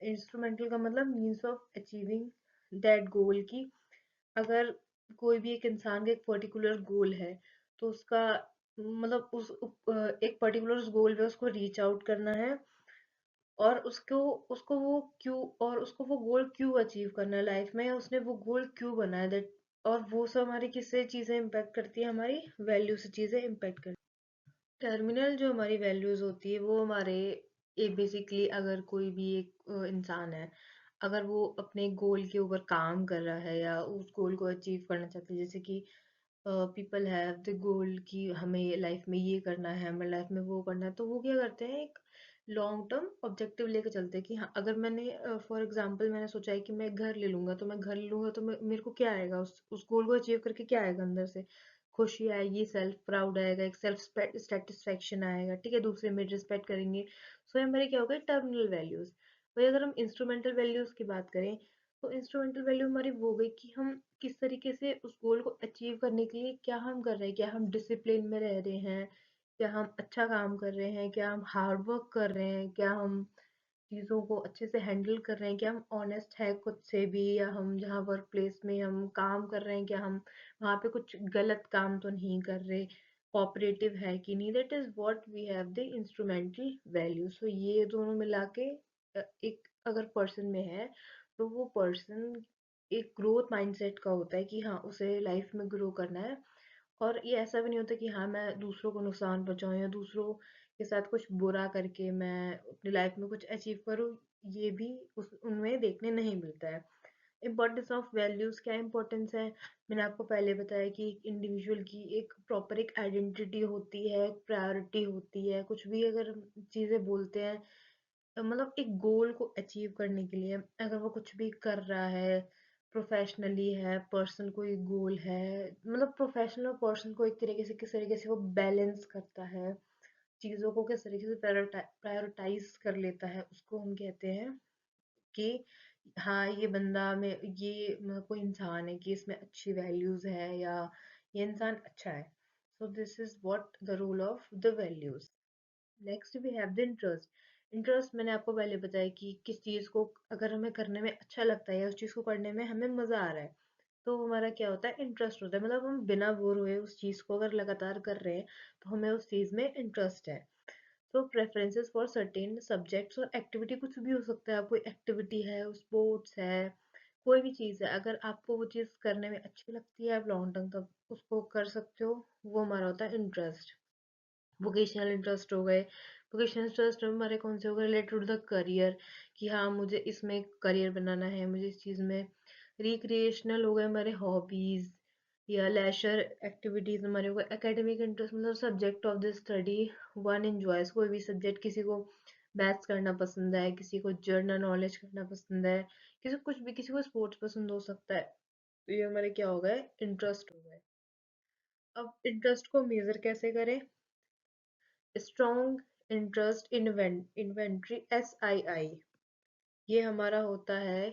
Instrumental का मतलब means of achieving that goal, की अगर कोई भी एक इंसान का एक पर्टिकुलर गोल है, तो उसका मतलब एक पर्टिकुलर उस गोल पे उसको रीच आउट करना है, और उसको उसको वो क्यों, और उसको वो गोल क्यों अचीव करना है लाइफ में, या उसने वो गोल क्यों बनाया, दैट। और वो सब हमारी किससे चीजें इम्पैक्ट करती है, हमारी वैल्यू से चीजें इम्पैक्ट करती है। टर्मिनल जो हमारी वैल्यूज होती है वो हमारे बेसिकली, अगर कोई भी एक इंसान है, अगर वो अपने गोल के ऊपर काम कर रहा है या उस गोल को अचीव करना चाहते हैं, जैसे कि पीपल हैव द गोल कि हमें लाइफ में ये करना है, हमें लाइफ में वो करना है, तो वो क्या करते हैं, एक लॉन्ग टर्म ऑब्जेक्टिव लेके चलते हैं कि हाँ, अगर मैंने फॉर एग्जांपल मैंने सोचा है कि मैं घर ले लूंगा, तो मैं घर ले लूंगा तो मेरे को क्या आएगा, उस गोल को अचीव करके क्या आएगा अंदर से? खुशी आएगी, सेल्फ प्राउड आएगा, एक सेल्फ सेटिस्फेक्शन आएगा, ठीक है, दूसरे मेरे रिस्पेक्ट करेंगे। सो ये हमारे क्या हो गए, टर्मिनल वैल्यूज। वही अगर हम इंस्ट्रूमेंटल वैल्यूज की बात करें, तो इंस्ट्रूमेंटल वैल्यू हमारी वो हो गई कि हम किस तरीके से उस गोल को अचीव करने के लिए क्या हम कर रहे हैं, क्या हम डिसिप्लिन में रह रहे हैं, क्या हम अच्छा काम कर रहे हैं, क्या हम हार्ड वर्क कर रहे हैं, क्या हम चीज़ों को अच्छे से हैंडल कर रहे हैं, क्या हम ऑनेस्ट है खुद से भी, या हम जहाँ वर्क प्लेस में हम काम कर रहे हैं, क्या हम वहाँ पे कुछ गलत काम तो नहीं कर रहे, कोऑपरेटिव है कि नहीं। That is what we have the instrumental value. So ये दोनों मिला के एक अगर पर्सन में है, तो वो पर्सन एक ग्रोथ माइंडसेट का होता है कि हाँ, उसे लाइफ में ग्रो करना है। और ये ऐसा भी नहीं होता कि हाँ, मैं दूसरों को नुकसान पहुंचाऊं, या दूसरों के साथ कुछ बुरा करके मैं अपनी लाइफ में कुछ अचीव करूँ। ये भी उस उनमें देखने नहीं मिलता है। इम्पोर्टेंस ऑफ वैल्यूज, क्या इम्पोर्टेंस है? मैंने आपको पहले बताया कि एक इंडिविजुअल की एक प्रॉपर एक आइडेंटिटी होती है, एक प्रायोरिटी होती है। कुछ भी अगर हम चीजें बोलते हैं, मतलब एक गोल को अचीव करने के लिए अगर वो कुछ भी कर रहा है, प्रोफेशनली है, पर्सन को एक गोल है, मतलब प्रोफेशनल और पर्सन को एक तरीके से किस तरीके से वो बैलेंस करता है, चीज़ों को किस तरीके से प्रायोरिटाइज कर लेता है, उसको हम कहते हैं कि हाँ, ये बंदा में ये कोई इंसान है कि इसमें अच्छी वैल्यूज है, या ये इंसान अच्छा है। So this is what the role of the values. Next we have the interest. Interest मैंने आपको पहले बताया कि किस चीज़ को अगर हमें करने में अच्छा लगता है, या उस चीज़ को करने में हमें मज़ा आ रहा है, तो हमारा क्या होता है, इंटरेस्ट होता है, मतलब हम बिना बोर हुए उस चीज़ को अगर लगातार कर रहे हैं तो हमें उस चीज़ में इंटरेस्ट है। तो प्रेफरेंसेस फॉर सर्टेन सब्जेक्ट्स और एक्टिविटी कुछ भी हो सकता है, आप कोई एक्टिविटी है, स्पोर्ट्स है, कोई भी चीज़ है, अगर आपको वो चीज़ करने में अच्छी लगती है आप लॉन्ग टर्म तक उसको कर सकते हो, वो हमारा होता है इंटरेस्ट। वोकेशनल इंटरेस्ट हो गए, वोकेशनल इंटरेस्ट हमारे कौन से हो गए, रिलेटेड टू द करियर, कि हाँ मुझे इसमें करियर बनाना है, मुझे इस चीज़ में। रिक्रिएशनल हो गए हमारे हॉबीज या लेशर एक्टिविटीज हमारे हो गए। एकेडमिक इंटरेस्ट मतलब subject of the study one enjoys, कोई भी सब्जेक्ट, किसी को मैथ्स करना पसंद है, किसी को जर्नल नॉलेज करना पसंद है, किसी को कुछ भी, किसी को स्पोर्ट्स पसंद हो सकता है। तो ये हमारे क्या हो गए, इंटरेस्ट हो गए। अब इंटरेस्ट को मेजर कैसे करें, स्ट्रॉन्ग इंटरेस्ट इन्वेंट्री SII, ये हमारा होता है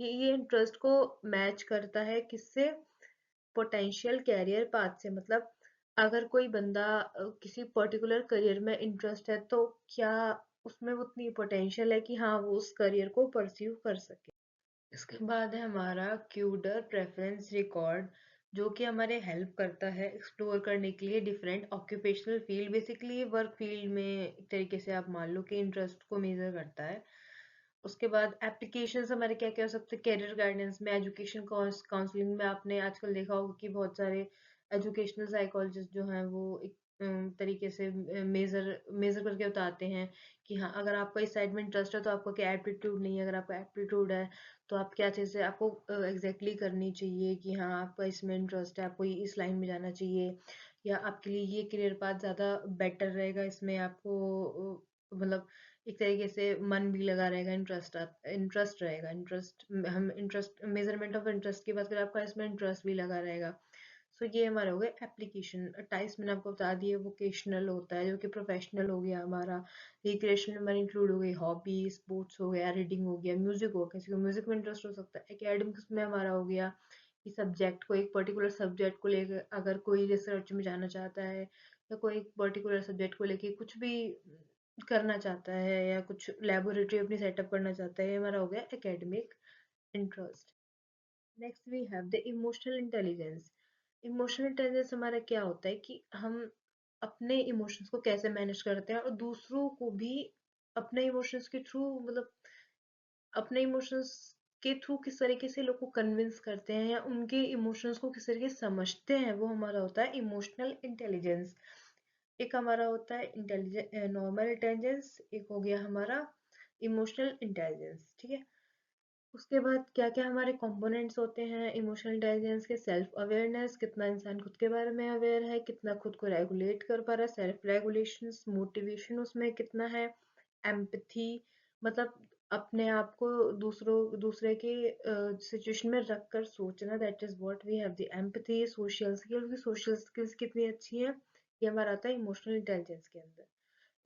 कि ये इंटरेस्ट को मैच करता है किससे, पोटेंशियल कैरियर पाथ से। मतलब अगर कोई बंदा किसी पर्टिकुलर करियर में इंटरेस्ट है तो क्या उसमें उतनी पोटेंशियल है कि हाँ वो उस करियर को परस्यू कर सके। इसके बाद है हमारा क्यूडर प्रेफरेंस रिकॉर्ड, जो कि हमारे हेल्प करता है एक्सप्लोर करने के लिए different occupational field, basically work field में एक तरीके से आप मान लो कि इंटरेस्ट को मेजर करता है। उसके बाद एप्लीकेशंस हमारे क्या क्या हो सकते हैं, करियर गाइडेंस में, एजुकेशन काउंसलिंग में। आपने आजकल देखा होगा कि बहुत सारे एजुकेशनल साइकोलॉजिस्ट जो हैं वो एक तरीके से मेजर मेजर करके बताते हैं कि हाँ अगर आपका इस साइड में इंटरेस्ट है तो आपका क्या एप्टीट्यूड नहीं है, अगर आपका एप्टीट्यूड है तो आप क्या चीज़ें आपको एग्जैक्टली करनी चाहिए, कि हाँ आपका इसमें इंटरेस्ट है, आपको इस लाइन में जाना चाहिए, या आपके लिए ये करियर पाथ ज़्यादा बेटर रहेगा, इसमें आपको मतलब एक तरीके से मन भी लगा रहेगा, इंटरेस्ट रहेगा, इंटरेस्ट, हम इंटरेस्ट मेजरमेंट ऑफ इंटरेस्ट की बात करें, आपका इसमें इंटरेस्ट भी लगा रहेगा। सो ये हमारा हो गया एप्लीकेशन टाइप्स, मैंने आपको बता दिए। वोकेशनल होता है जो कि प्रोफेशनल हो गया हमारा। रिक्रिएशनल हमारी इंक्लूड हो गई हॉबी, स्पोर्ट्स हो गया, रीडिंग हो गया, म्यूजिक हो गया, किसी को म्यूजिक में इंटरेस्ट हो सकता है। एकेडमिक्स में हमारा हो गया कि सब्जेक्ट को, एक पर्टिकुलर सब्जेक्ट को लेकर अगर कोई रिसर्च में जाना चाहता है या कोई एक पर्टिकुलर सब्जेक्ट को लेके कुछ भी करना चाहता है या कुछ लेबोरेटरी अपनी सेटअप करना चाहता है, ये हमारा हो गया academic interest. Next we have the emotional intelligence. Emotional intelligence हमारा क्या होता है कि हम अपने इमोशंस को कैसे मैनेज करते हैं और दूसरों को भी अपने इमोशंस के थ्रू, मतलब अपने इमोशंस के थ्रू किस तरीके से लोग को कन्विंस करते हैं या उनके इमोशंस को किस तरीके से समझते हैं, वो हमारा होता है इमोशनल इंटेलिजेंस। एक हमारा होता है इंटेलिजेंस, नॉर्मल इंटेलिजेंस, एक हो गया हमारा इमोशनल इंटेलिजेंस, ठीक है। उसके बाद क्या क्या हमारे कंपोनेंट्स होते हैं इमोशनल इंटेलिजेंस के, सेल्फ अवेयरनेस, कितना इंसान खुद के बारे में अवेयर है, कितना खुद को रेगुलेट कर पा रहा है, सेल्फ रेगुलेशन, मोटिवेशन उसमें कितना है, एम्पथी, मतलब अपने आप को दूसरे के सिचुएशन में रख कर सोचना, that is what we have the empathy. Social skills, की सोशल स्किल्स कितनी अच्छी है, ये हमारा आता है इमोशनल इंटेलिजेंस के अंदर।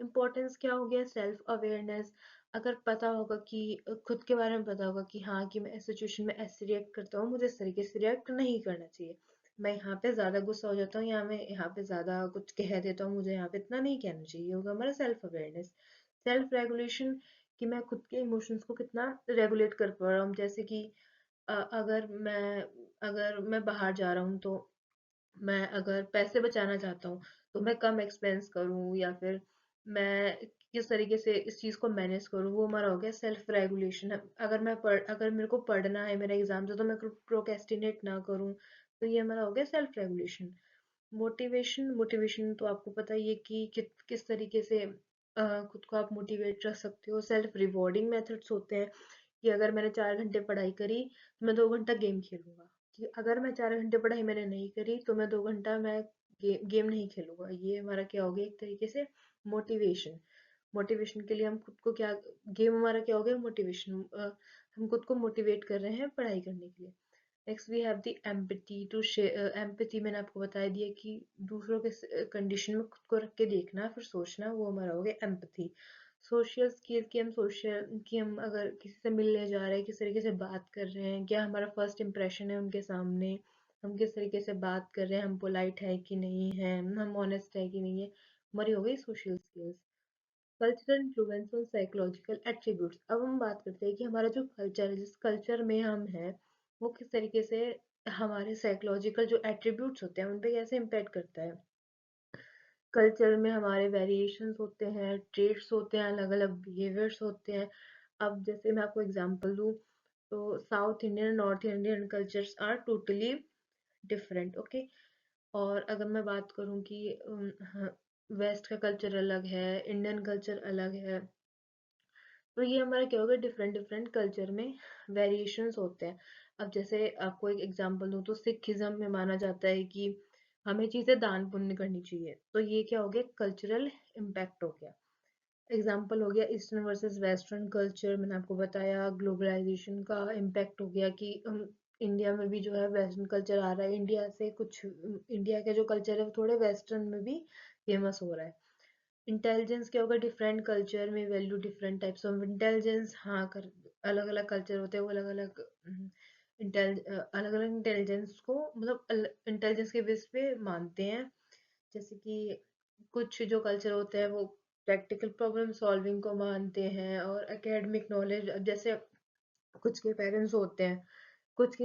इम्पोर्टेंस क्या हो गया, सेल्फ अवेयरनेस, अगर पता होगा कि खुद के बारे में पता होगा कि हाँ कि मैं इस सिचुएशन में ऐसे रिएक्ट करता हूँ, मुझे इस तरीके से रिएक्ट नहीं करना चाहिए, मैं यहाँ पे ज्यादा गुस्सा हो जाता हूँ या मैं यहाँ पे ज्यादा कुछ कह देता हूँ, मुझे यहाँ पे इतना नहीं कहना चाहिए, होगा हमारा सेल्फ अवेयरनेस। सेल्फ रेगुलेशन, कि मैं खुद के इमोशंस को कितना रेगुलेट कर पा रहा हूँ, जैसे कि अगर मैं बाहर जा रहा हूँ तो मैं अगर पैसे बचाना चाहता हूँ तो मैं कम एक्सपेंस करूँ, या फिर मैं किस तरीके से इस चीज़ को मैनेज करूँ, वो हमारा हो गया सेल्फ रेगुलेशन। अगर मेरे को पढ़ना है, मेरा एग्जाम है, तो मैं प्रोकेस्टिनेट ना करूँ, तो ये हमारा हो गया सेल्फ रेगुलेशन। मोटिवेशन, मोटिवेशन तो आपको पता ही है कि किस तरीके से खुद को आप मोटिवेट रख सकते हो। सेल्फ रिवॉर्डिंग मेथड्स होते हैं कि अगर मैंने 4 घंटे पढ़ाई करी तो मैं 2 घंटा गेम खेलूंगा, कि अगर मैं 4 घंटे पढ़ाई मैंने नहीं करी तो मैं 2 घंटा मैं गेम नहीं खेलूंगा। ये हमारा क्या हो गया, एक तरीके से मोटिवेशन। मोटिवेशन के लिए हम खुद को क्या, गेम हमारा क्या हो गया, मोटिवेशन, हम खुद को मोटिवेट कर रहे हैं पढ़ाई करने के लिए। Next we have the empathy to share. Empathy मैंने आपको बता दिया कि दूसरों के कंडीशन में खुद को रख के देखना फिर सोचना, वो हमारा हो गया एम्पैथी। सोशल स्किल, की हम अगर किसी से मिलने जा रहे हैं, किस तरीके से बात कर रहे हैं, क्या हमारा फर्स्ट इंप्रेशन है उनके सामने, हम किस तरीके से बात कर रहे हैं, हम पोलाइट है कि नहीं है, हम ऑनेस्ट है कि नहीं है, हमारी हो गई सोशल स्किल्स। कल्चरल इन्फ्लुएंस और साइकोलॉजिकल एट्रीब्यूट्स, अब हम बात करते हैं कि हमारा जो कल्चर है, जिस कल्चर में हम हैं, वो किस तरीके से हमारे साइकोलॉजिकल जो एट्रीब्यूट्स होते हैं उन पे कैसे इम्पैक्ट करता है। कल्चर में हमारे वेरिएशंस होते हैं, ट्रेड्स होते हैं, अलग अलग बिहेवियर्स होते हैं। अब जैसे मैं आपको एग्जांपल दूं, तो south Indian north Indian cultures are totally different, okay. और अगर मैं बात करूं कि वेस्ट का कल्चर अलग है, इंडियन कल्चर अलग है, तो ये हमारा क्या होगा, डिफरेंट डिफरेंट कल्चर में वेरिएशंस होते हैं। अब जैसे आपको एक एग्जांपल दूं, तो सिखिज्म में माना जाता है कि हमें चीजें दान पुण्य करनी चाहिए, तो ये क्या हो गया, कल्चरल इम्पैक्ट हो गया। एग्जाम्पल हो गया ईस्टर्न वर्सेस वेस्टर्न कल्चर, मैंने आपको बताया ग्लोबलाइजेशन का इम्पैक्ट हो गया कि इंडिया में भी जो है वेस्टर्न कल्चर आ रहा है, इंडिया से कुछ इंडिया का जो कल्चर है वो थोड़े वेस्टर्न में भी फेमस हो रहा है। इंटेलिजेंस क्या होगा, डिफरेंट कल्चर में value different types of intelligence, हाँ कर अलग अलग कल्चर होते हैं वो अलग अलग अलग अलग इंटेलिजेंस को, मतलब इंटेलिजेंस के बेस पे मानते हैं। जैसे कि कुछ जो कल्चर होते हैं वो प्रैक्टिकल प्रॉब्लम सॉल्विंग को मानते हैं, और एकेडमिक नॉलेज, जैसे कुछ के पेरेंट्स होते हैं, कुछ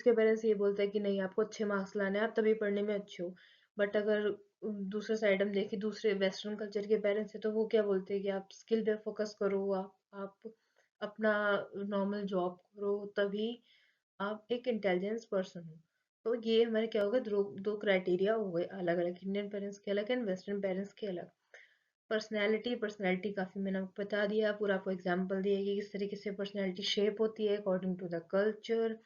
के पेरेंट्स ये बोलते हैं कि नहीं आपको अच्छे मार्क्स लाने हैं, आप तभी पढ़ने में अच्छे हो। बट अगर दूसरे साइड हम देखें, दूसरे वेस्टर्न कल्चर के पेरेंट्स है, तो वो क्या बोलते हैं कि आप स्किल पे फोकस करो, आप अपना नॉर्मल जॉब करो, तभी आप एक इंटेलिजेंस पर्सन हो। तो ये हमारे क्या होगा, दो दो क्राइटेरिया हो गए अलग अलग, इंडियन पेरेंट्स के अलग एंड वेस्टर्न पेरेंट्स के अलग। पर्सनैलिटी काफ़ी मैंने आपको बता दिया, पूरा आपको एग्जांपल दिया कि किस तरीके से पर्सनैलिटी शेप होती है according to the culture.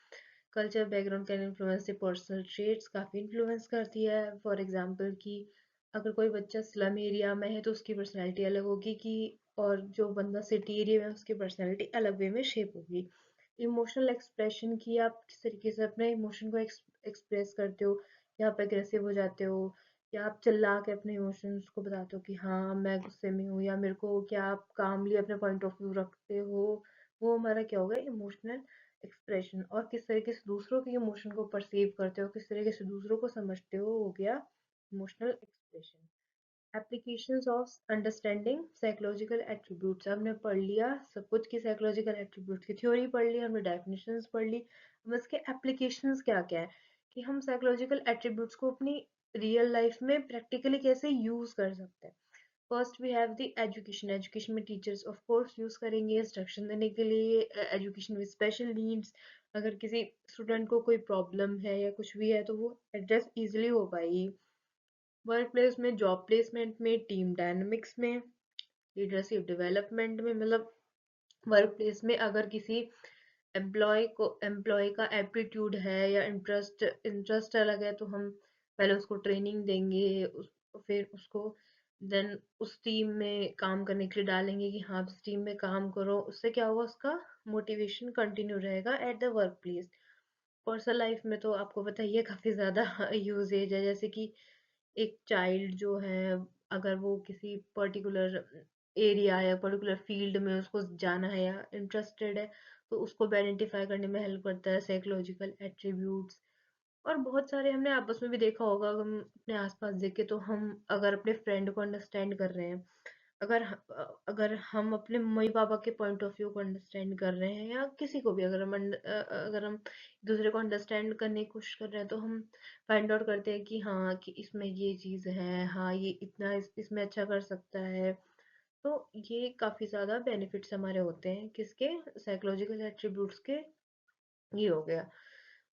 Culture background can influence the personal traits, काफ़ी इन्फ्लुएंस करती है। फॉर एग्जांपल कि अगर कोई बच्चा स्लम एरिया में है तो उसकी पर्सनैलिटी अलग होगी, कि और जो बंदा सिटी एरिया में उसकी पर्सनैलिटी अलग वे में शेप होगी। इमोशनल एक्सप्रेशन की आप किस तरीके से अपने इमोशन को एक्सप्रेस करते हो, या आप एग्रेसिव हो जाते हो, या आप चिल्ला के अपने इमोशंस को बताते हो कि हाँ मैं गुस्से में हूँ, या मेरे को, क्या आप कामली अपने पॉइंट ऑफ व्यू रखते हो, वो हमारा क्या होगा, इमोशनल एक्सप्रेशन। और किस तरीके से दूसरों के इमोशन को परसीव करते हो, किस तरीके से दूसरों को समझते हो गया emotional expression. Applications of understanding psychological attributes, हमने पढ़ लिया सब कुछ की साइकोलॉजिकल एट्रीब्यूट्स की थ्योरी पढ़ ली, हमने डेफिनेशंस पढ़ ली, हम इसके एप्लीकेशंस क्या क्या है, कि हम साइकोलॉजिकल एट्रीब्यूट्स को अपनी रियल लाइफ में प्रैक्टिकली कैसे यूज कर सकते हैं। First we have the education, education में टीचर्स ऑफ कोर्स यूज करेंगे इंस्ट्रक्शन देने के लिए। एजुकेशन विद स्पेशल नीड्स, अगर किसी स्टूडेंट को कोई प्रॉब्लम है या कुछ भी है तो वो एड्रेस इजिली हो पाएगी। वर्क प्लेस में, जॉब प्लेसमेंट में, टीम डायनामिक्स में, लीडरशिप डेवलपमेंट में, मतलब वर्क प्लेस में अगर किसी एम्प्लॉय का एप्टीट्यूड है या इंटरेस्ट इंटरेस्ट अलग है, तो हम पहले उसको ट्रेनिंग देंगे, फिर उसको देन उस टीम में काम करने के लिए डालेंगे कि हाँ इस टीम में काम करो, उससे क्या होगा, उसका मोटिवेशन कंटिन्यू रहेगा at the work place. Personal life में तो आपको पता ही है काफ़ी ज़्यादा यूजेज है, जैसे कि एक चाइल्ड जो है, अगर वो किसी पर्टिकुलर एरिया या पर्टिकुलर फील्ड में उसको जाना है या इंटरेस्टेड है, तो उसको भी आइडेंटिफाई करने में हेल्प करता है साइकोलॉजिकल एट्रीब्यूट्स। और बहुत सारे हमने आपस में भी देखा होगा, अगर हम अपने आसपास देखें तो हम अगर अपने फ्रेंड को अंडरस्टैंड कर रहे हैं, अगर हम अपने मम्मी पापा के पॉइंट ऑफ व्यू को अंडरस्टैंड कर रहे हैं, या किसी को भी अगर हम दूसरे को अंडरस्टैंड करने की कोशिश कर रहे हैं, तो हम फाइंड आउट करते हैं कि हाँ कि इसमें ये चीज़ है, हाँ ये इतना इसमें अच्छा कर सकता है। तो ये काफ़ी ज़्यादा बेनिफिट्स हमारे होते हैं किसके, साइकोलॉजिकल एट्रीब्यूट्स के, ये हो गया।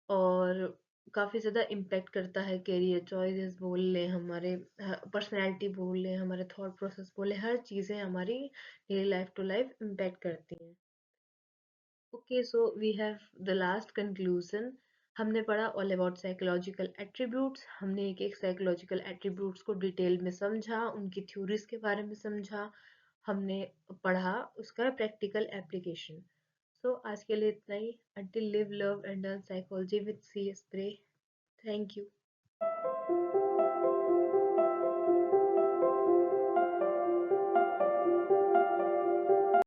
और काफ़ी ज़्यादा इम्पैक्ट करता है करियर चॉइसेस बोल लें, हमारे पर्सनैलिटी बोल लें, हमारे थॉट प्रोसेस बोल लें, हर चीज़ें हमारी daily life to life impact करती हैं। Okay, so we have the last conclusion. हमने पढ़ा ऑल अबाउट साइकोलॉजिकल एट्रीब्यूट्स, हमने एक एक साइकोलॉजिकल एट्रीब्यूट्स को डिटेल में समझा, उनकी थ्योरीज के बारे में समझा, हमने पढ़ा उसका प्रैक्टिकल एप्लीकेशन। सो आज के लिए इतना ही। Until live love and learn psychology with C spray. Thank you.